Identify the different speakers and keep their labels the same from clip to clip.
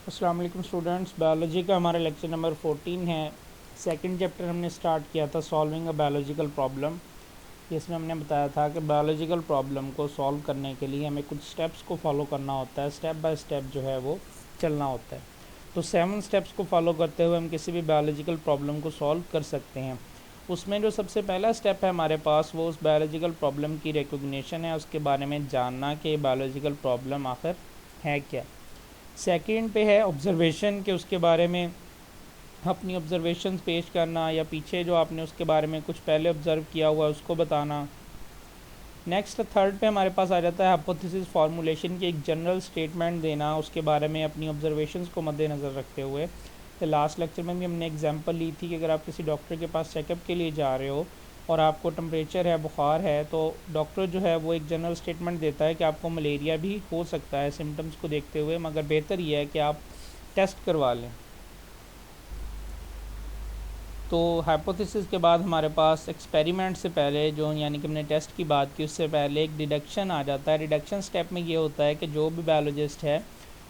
Speaker 1: अस्सलाम वालेकुम students, biology का हमारा लेक्चर नंबर 14 है। सेकंड चैप्टर हमने स्टार्ट किया था सॉल्विंग अ बायोलॉजिकल प्रॉब्लम। इसमें हमने बताया था कि बायोलॉजिकल प्रॉब्लम को सॉल्व करने के लिए हमें कुछ स्टेप्स को फॉलो करना होता है, स्टेप बाय स्टेप जो है वो चलना होता है। तो 7 स्टेप्स को फॉलो करते हुए हम किसी भी बायोलॉजिकल प्रॉब्लम को सॉल्व कर सकते हैं। उसमें जो सबसे पहला स्टेप है हमारे पास, वो उस बायोलॉजिकल प्रॉब्लम की रिकॉग्निशन है, उसके बारे में जानना कि बायोलॉजिकल प्रॉब्लम आखिर है क्या। सेकंड पे है ऑब्जर्वेशन, के उसके बारे में अपनी ऑब्जर्वेशंस पेश करना, या पीछे जो आपने उसके बारे में कुछ पहले ऑब्ज़र्व किया हुआ है उसको बताना। नेक्स्ट थर्ड पे हमारे पास आ जाता है हाइपोथेसिस फार्मूलेशन की एक जनरल स्टेटमेंट देना, उसके बारे में अपनी ऑब्जर्वेशंस को मद्देनज़र रखते हुए। तो लास्ट लेक्चर में भी हमने एग्जांपल ली थी कि अगर आप किसी डॉक्टर के पास चेकअप के लिए जा रहे हो और आपको टेम्परेचर है, बुखार है, तो डॉक्टर जो है वो एक जनरल स्टेटमेंट देता है कि आपको मलेरिया भी हो सकता है सिम्टम्स को देखते हुए, मगर बेहतर ये है कि आप टेस्ट करवा लें। तो हाइपोथेसिस के बाद हमारे पास एक्सपेरिमेंट से पहले जो, यानी कि हमने टेस्ट की बात की, उससे पहले एक डिडक्शन आ जाता है। डिडक्शन स्टेप में ये होता है कि जो भी बायोलॉजिस्ट है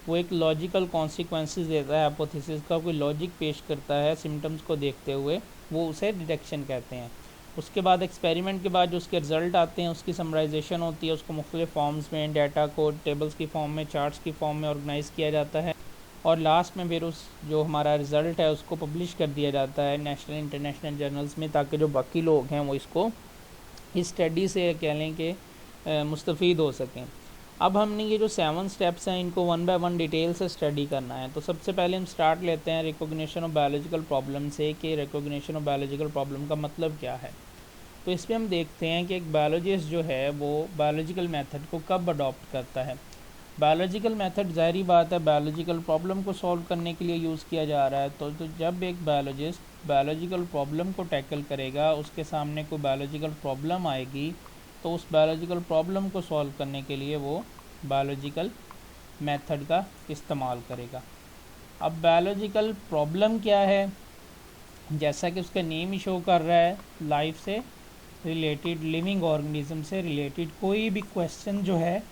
Speaker 1: वो एक लॉजिकल कॉन्सिक्वेंसेस देता है, हाइपोथेसिस का कोई लॉजिक पेश करता है सिम्टम्स को देखते हुए, वो उसे डिडक्शन कहते हैं। उसके बाद एक्सपेरिमेंट के बाद जो उसके रिज़ल्ट आते हैं उसकी समराइजेशन होती है, उसको मुख्तलिफ फॉर्म्स में, डाटा को टेबल्स की फॉर्म में, चार्ट्स की फॉर्म में ऑर्गेनाइज़ किया जाता है, और लास्ट में फिर उस जो हमारा रिज़ल्ट है उसको पब्लिश कर दिया जाता है नेशनल इंटरनेशनल जर्नल्स में, ताकि जो बाकी लोग हैं वो इसको इस स्टडी से कह लें कि मुस्तफ़ीद हो सकें। अब हमने ये जो 7 स्टेप्स हैं इनको वन बाय वन डिटेल से स्टडी करना है। तो सबसे पहले हम स्टार्ट लेते हैं रिकॉग्निशन ऑफ बायोलॉजिकल प्रॉब्लम से, कि रिकॉग्निशन ऑफ बायोलॉजिकल प्रॉब्लम का मतलब क्या है। तो इसमें हम देखते हैं कि एक बायोलॉजिस्ट जो है वो बायोलॉजिकल मेथड को कब अडॉप्ट करता है। बायोलॉजिकल मेथड ज़ाहिरी बात है बायोलॉजिकल प्रॉब्लम को सॉल्व करने के लिए यूज़ किया जा रहा है। तो जब एक बायोलॉजिस्ट बायोलॉजिकल प्रॉब्लम को टैकल करेगा, उसके सामने कोई बायोलॉजिकल प्रॉब्लम आएगी, तो उस बायोलॉजिकल प्रॉब्लम को सॉल्व करने के लिए वो बायोलॉजिकल मेथड का इस्तेमाल करेगा। अब बायोलॉजिकल प्रॉब्लम क्या है, जैसा कि उसका नेम ही शो कर रहा है, लाइफ से रिलेटेड, लिविंग ऑर्गेनिज्म से रिलेटेड कोई भी क्वेश्चन जो है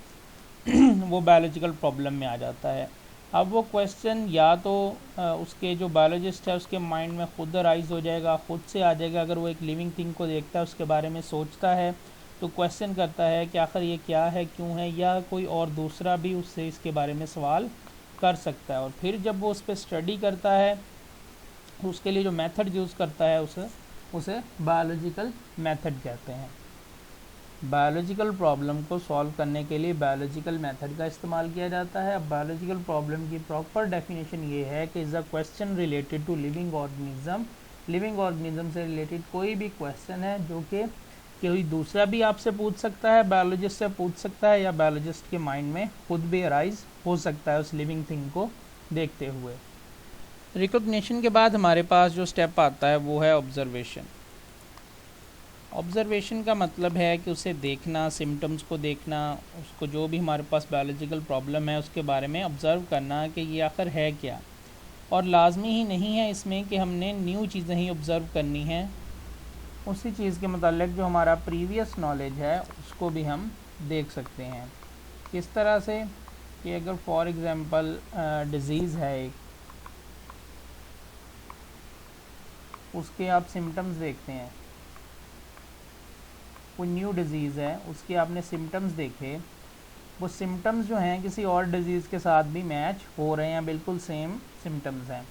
Speaker 1: वो बायोलॉजिकल प्रॉब्लम में आ जाता है। अब वो क्वेश्चन या तो उसके जो बायोलॉजिस्ट है उसके माइंड में खुद अराइज हो जाएगा, खुद से आ जाएगा। अगर वो एक लिविंग थिंग को देखता है, उसके बारे में सोचता है, तो क्वेश्चन करता है कि आखिर ये क्या है, क्यों है, या कोई और दूसरा भी उससे इसके बारे में सवाल कर सकता है। और फिर जब वो उस पर स्टडी करता है, उसके लिए जो मेथड यूज़ करता है उसे बायोलॉजिकल मेथड कहते हैं। बायोलॉजिकल प्रॉब्लम को सॉल्व करने के लिए बायोलॉजिकल मेथड का इस्तेमाल किया जाता है। अब बायोलॉजिकल प्रॉब्लम की प्रॉपर डेफिनेशन ये है कि is a question related to living organism. Living organism से रिलेटेड कोई भी क्वेश्चन है जो कि कोई दूसरा भी आपसे पूछ सकता है, बायोलॉजिस्ट से पूछ सकता है, या बायोलॉजिस्ट के माइंड में खुद भी अराइज हो सकता है उस लिविंग थिंग को देखते हुए। रिकॉग्निशन के बाद हमारे पास जो स्टेप आता है वो है ऑब्जर्वेशन। ऑब्ज़र्वेशन का मतलब है कि उसे देखना, सिम्टम्स को देखना, उसको जो भी हमारे पास बायोलॉजिकल प्रॉब्लम है उसके बारे में ऑब्ज़र्व करना कि ये आखिर है क्या। और लाजमी ही नहीं है इसमें कि हमने न्यू चीज़ें ही ऑब्ज़र्व करनी हैं, उसी चीज़ के मतलब जो हमारा प्रीवियस नॉलेज है उसको भी हम देख सकते हैं। किस तरह से, कि अगर फॉर एग्ज़ाम्पल डिज़ीज़ है एक, उसके आप सिम्टम्स देखते हैं, कोई न्यू डिज़ीज़ है उसके आपने सिम्टम्स देखे, वो सिम्टम्स जो हैं किसी और डिज़ीज़ के साथ भी मैच हो रहे हैं, बिल्कुल सेम सिम्टम्स हैं,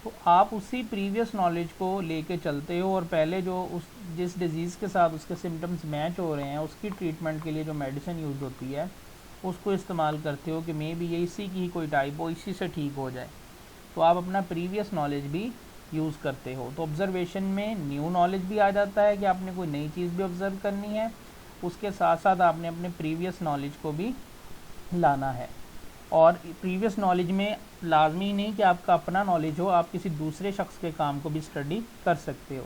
Speaker 1: तो आप उसी प्रीवियस नॉलेज को लेके चलते हो, और पहले जो उस जिस डिज़ीज़ के साथ उसके सिम्टम्स मैच हो रहे हैं उसकी ट्रीटमेंट के लिए जो मेडिसिन यूज़ होती है उसको इस्तेमाल करते हो कि मे बी ये इसी की ही कोई टाइप हो, इसी से ठीक हो जाए। तो आप अपना प्रीवियस नॉलेज भी यूज़ करते हो। तो ऑब्ज़र्वेशन में न्यू नॉलेज भी आ जाता है कि आपने कोई नई चीज़ भी ऑब्ज़र्व करनी है, उसके साथ साथ आपने अपने प्रीवियस नॉलेज को भी लाना है। और प्रीवियस नॉलेज में लाजमी नहीं कि आपका अपना नॉलेज हो, आप किसी दूसरे शख्स के काम को भी स्टडी कर सकते हो।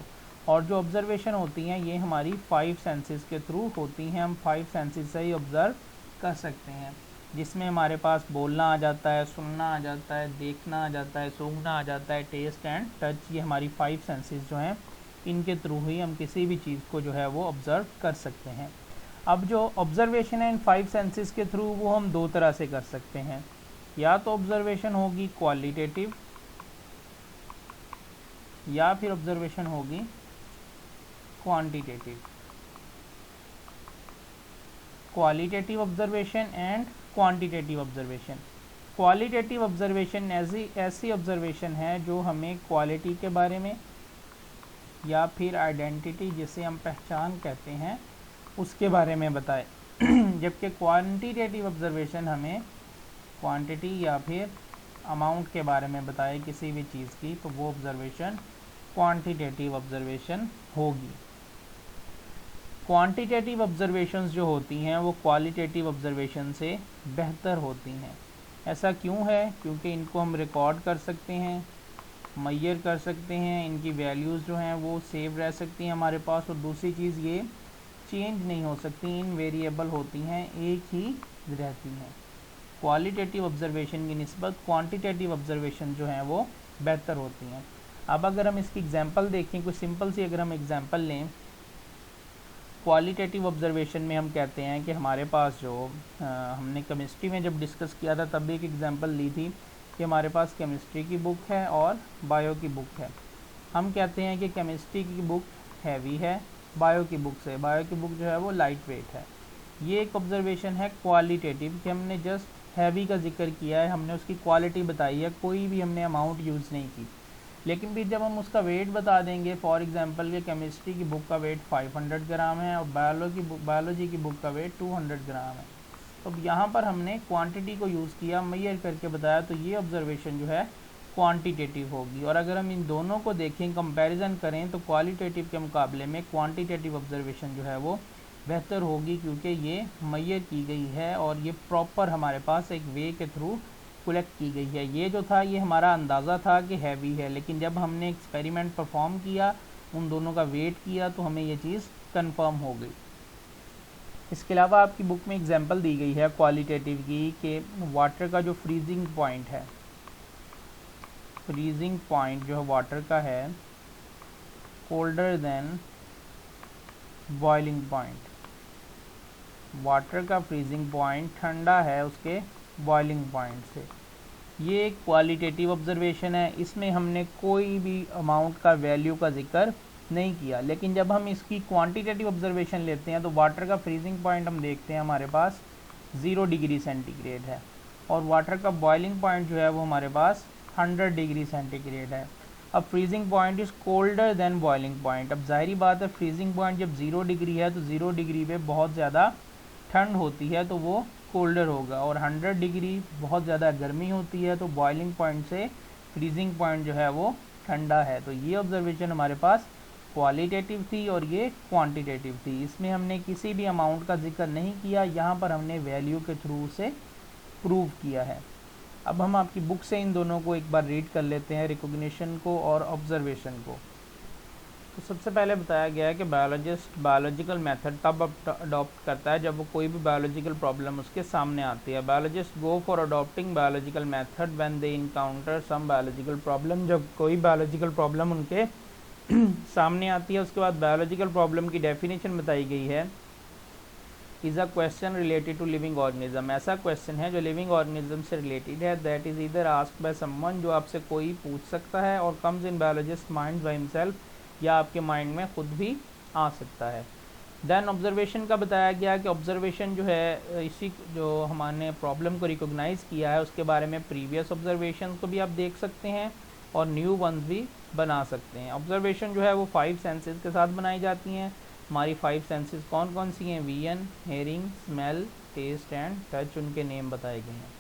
Speaker 1: और जो ऑब्ज़र्वेशन होती हैं ये हमारी 5 सेंसेस के थ्रू होती हैं, हम 5 सेंसेस से ही ऑब्ज़र्व कर सकते हैं, जिसमें हमारे पास बोलना आ जाता है, सुनना आ जाता है, देखना आ जाता है, सूंघना आ जाता है, टेस्ट एंड टच। ये हमारी 5 सेंसेस जो हैं इनके थ्रू ही हम किसी भी चीज़ को जो है वो ऑब्ज़र्व कर सकते हैं। अब जो ऑब्ज़र्वेशन है इन 5 सेंसेस के थ्रू वो हम दो तरह से कर सकते हैं। या तो ऑब्जर्वेशन होगी क्वालिटेटिव या फिर ऑब्जर्वेशन होगी quantitative. Qualitative observation and quantitative observation. Qualitative observation ऐसी ऑब्जर्वेशन है जो हमें क्वालिटी के बारे में या फिर आइडेंटिटी, जिसे हम पहचान कहते हैं, उसके बारे में बताए। जबकि क्वांटिटेटिव ऑब्जर्वेशन हमें क्वांटिटी या फिर अमाउंट के बारे में बताए किसी भी चीज़ की, तो वो ऑब्जर्वेशन क्वांटिटेटिव ऑब्जर्वेशन होगी। क्वांटिटेटिव ऑब्जर्वेशंस जो होती हैं वो क्वालिटेटिव ऑब्जर्वेशन से बेहतर होती हैं। ऐसा क्यों है? क्योंकि इनको हम रिकॉर्ड कर सकते हैं, मेजर कर सकते हैं, इनकी वैल्यूज़ जो हैं वो सेव रह सकती हैं हमारे पास, और दूसरी चीज़ ये चेंज नहीं हो सकती, इन वेरिएबल होती हैं, एक ही रहती हैं। क्वालिटेटिव ऑब्जर्वेशन की निस्बत क्वांटिटेटिव ऑब्जर्वेशन जो हैं वो बेहतर होती हैं। अब अगर हम इसकी एग्जांपल देखें, कोई सिंपल सी अगर हम एग्जांपल लें, क्वालिटेटिव ऑब्जर्वेशन में हम कहते हैं कि हमारे पास जो हमने केमिस्ट्री में जब डिस्कस किया था तब भी एक एग्जांपल ली थी कि हमारे पास केमिस्ट्री की बुक है और बायो की बुक है। हम कहते हैं कि केमिस्ट्री की बुक हैवी है बायो की बुक से, बायो की बुक जो है वो लाइट वेट है। ये एक ऑब्जर्वेशन है क्वालिटेटिव कि हमने जस्ट हैवी का जिक्र किया है, हमने उसकी क्वालिटी बताई है, कोई भी हमने अमाउंट यूज़ नहीं की। लेकिन फिर जब हम उसका वेट बता देंगे, फॉर एग्जांपल के केमिस्ट्री की बुक का वेट 500 ग्राम है और बायोलॉजी की बुक का वेट 200 ग्राम है, तो अब यहाँ पर हमने क्वांटिटी को यूज़ किया, मेजर करके बताया, तो ये ऑब्जर्वेशन जो है क्वांटिटेटिव होगी। और अगर हम इन दोनों को देखें, कंपैरिजन करें, तो क्वालिटेटिव के मुकाबले में क्वांटिटेटिव ऑब्जर्वेशन जो है वो बेहतर होगी, क्योंकि ये मेजर की गई है और ये प्रॉपर हमारे पास एक वे के थ्रू कलेक्ट की गई है। ये जो था ये हमारा अंदाज़ा था कि हैवी है, लेकिन जब हमने एक्सपेरिमेंट परफॉर्म किया, उन दोनों का वेट किया, तो हमें ये चीज़ कंफर्म हो गई। इसके अलावा आपकी बुक में एग्जांपल दी गई है क्वालिटेटिव की कि वाटर का जो फ्रीजिंग पॉइंट है, फ्रीजिंग पॉइंट जो है वाटर का है colder than boiling point. Water का फ्रीजिंग पॉइंट ठंडा है उसके बॉइलिंग पॉइंट से। ये एक क्वालिटेटिव ऑब्जर्वेशन है, इसमें हमने कोई भी अमाउंट का वैल्यू का जिक्र नहीं किया। लेकिन जब हम इसकी क्वांटिटेटिव ऑब्जर्वेशन लेते हैं तो वाटर का फ्रीजिंग पॉइंट हम देखते हैं हमारे पास 0 डिग्री सेंटीग्रेड है और वाटर का बॉइलिंग पॉइंट जो है वो हमारे पास 100 डिग्री सेंटीग्रेड है। अब freezing point is colder than boiling point. अब जाहिर बात है फ्रीजिंग पॉइंट जब 0 डिग्री है तो 0 डिग्री पे बहुत ज़्यादा ठंड होती है तो वो कोल्डर होगा, और 100 डिग्री बहुत ज़्यादा गर्मी होती है तो बॉइलिंग पॉइंट से फ्रीजिंग पॉइंट जो है वो ठंडा है। तो ये ऑब्जर्वेशन हमारे पास क्वालिटेटिव थी और ये क्वांटिटेटिव थी। इसमें हमने किसी भी अमाउंट का जिक्र नहीं किया, यहाँ पर हमने वैल्यू के थ्रू से प्रूव किया है। अब हम आपकी बुक से इन दोनों को एक बार रीड कर लेते हैं, रिकॉग्निशन को और ऑब्जर्वेशन को। तो सबसे पहले बताया गया है कि बायोलॉजिस्ट बायोलॉजिकल मेथड तब अडॉप्ट करता है जब वो कोई भी बायोलॉजिकल प्रॉब्लम उसके सामने आती है। Biologist go for adopting biological method when they encounter some biological problem. जब कोई बायोलॉजिकल प्रॉब्लम उनके सामने आती है, उसके बाद बायोलॉजिकल प्रॉब्लम की डेफिनेशन बताई गई है, is a question related to living organism. ऐसा क्वेश्चन है जो लिविंग ऑर्गेनिज्म से रिलेटेड है, that is either asked by someone, जो आपसे कोई पूछ सकता है, और comes in biologist mind by himself, या आपके माइंड में खुद भी आ सकता है। देन ऑब्जर्वेशन का बताया गया कि ऑब्जर्वेशन जो है इसी जो हमारे प्रॉब्लम को रिकॉग्नाइज़ किया है उसके बारे में प्रीवियस ऑब्जर्वेशन को भी आप देख सकते हैं और न्यू वंस भी बना सकते हैं। ऑब्जर्वेशन जो है वो 5 सेंसेस के साथ बनाई जाती हैं। हमारी 5 सेंसेस कौन कौन सी हैं? Vision, hearing, smell, taste and touch, उनके नेम बताए गए हैं।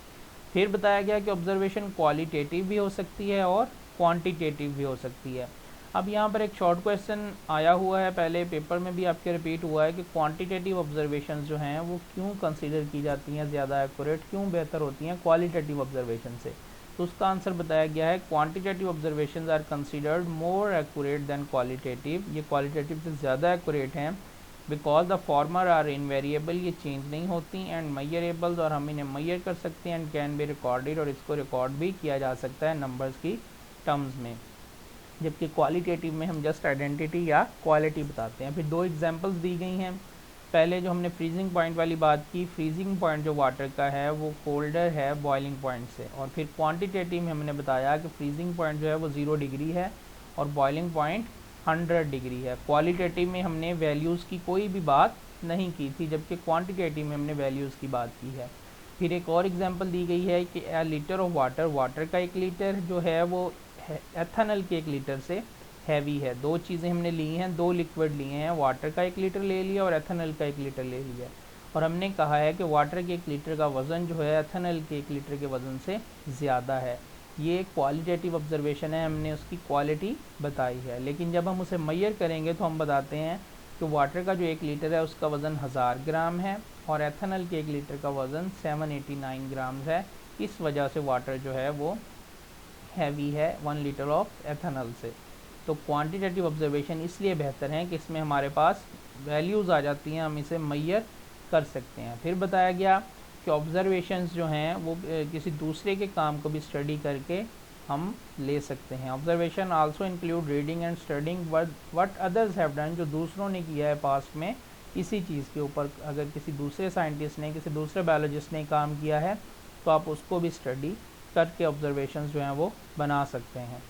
Speaker 1: फिर बताया गया कि ऑब्जर्वेशन क्वालिटेटिव भी हो सकती है और क्वांटिटेटिव भी हो सकती है। अब यहाँ पर एक शॉर्ट क्वेश्चन आया हुआ है, पहले पेपर में भी आपके रिपीट हुआ है कि क्वांटिटेटिव ऑब्जर्वेशन जो हैं वो क्यों कंसीडर की जाती हैं ज़्यादा एक्यूरेट, क्यों बेहतर होती हैं क्वालिटेटिव ऑब्जर्वेशन से। तो उसका आंसर बताया गया है quantitative observations are considered more accurate than qualitative. ये क्वालिटेटिव से ज़्यादा एक्यूरेट हैं because the former are invariable, ये चेंज नहीं होती, एंड मेजरेबल्स, और हम इन्हें मेजर कर सकते हैं, एंड कैन बी रिकॉर्डेड, और इसको रिकॉर्ड भी किया जा सकता है नंबर्स की टर्म्स में। जबकि क्वालिटेटिव में हम जस्ट आइडेंटिटी या क्वालिटी बताते हैं। फिर 2 एग्जांपल्स दी गई हैं, पहले जो हमने फ्रीजिंग पॉइंट वाली बात की, फ्रीजिंग पॉइंट जो वाटर का है वो कोल्डर है बॉइलिंग पॉइंट से। और फिर क्वांटिटेटिव में हमने बताया कि फ्रीजिंग पॉइंट जो है वो 0 डिग्री है और बॉइलिंग पॉइंट 100 डिग्री है। क्वालिटेटिव में हमने वैल्यूज़ की कोई भी बात नहीं की थी, जबकि क्वांटिटेटिव में हमने वैल्यूज़ की बात की है। फिर एक और एग्जांपल दी गई है कि ए लीटर ऑफ वाटर, वाटर का 1 लीटर जो है वो एथेनॉल के 1 लीटर से हैवी है। दो चीज़ें हमने ली हैं, दो लिक्विड लिए हैं, वाटर का 1 लीटर ले लिया और एथेनॉल का 1 लीटर ले लिया। और हमने कहा है कि वाटर के 1 लीटर का वज़न जो है एथेनॉल के 1 लीटर के वज़न से ज़्यादा है। ये एक क्वालिटेटिव ऑब्जर्वेशन है, हमने उसकी क्वालिटी बताई है। लेकिन जब हम उसे मैयर करेंगे तो हम बताते हैं कि वाटर का जो 1 लीटर है उसका वज़न 1000 ग्राम है और एथेनॉल के 1 लीटर का वज़न 789 ग्राम है। इस वजह से वाटर जो है वो हैवी है 1 लीटर ऑफ एथेनॉल से। तो क्वांटिटेटिव ऑब्जर्वेशन इसलिए बेहतर है कि इसमें हमारे पास वैल्यूज़ आ जाती हैं, हम इसे मैयर कर सकते हैं। फिर बताया गया कि ऑब्जर्वेशंस जो हैं वो किसी दूसरे के काम को भी स्टडी करके हम ले सकते हैं। Observation also include reading and studying what others have done, जो दूसरों ने किया है पास्ट में इसी चीज़ के ऊपर। अगर किसी दूसरे साइंटिस्ट ने, किसी दूसरे बायोलॉजिस्ट ने काम किया है तो आप उसको भी स्टडी करके ऑब्जर्वेशंस जो हैं वो बना सकते हैं।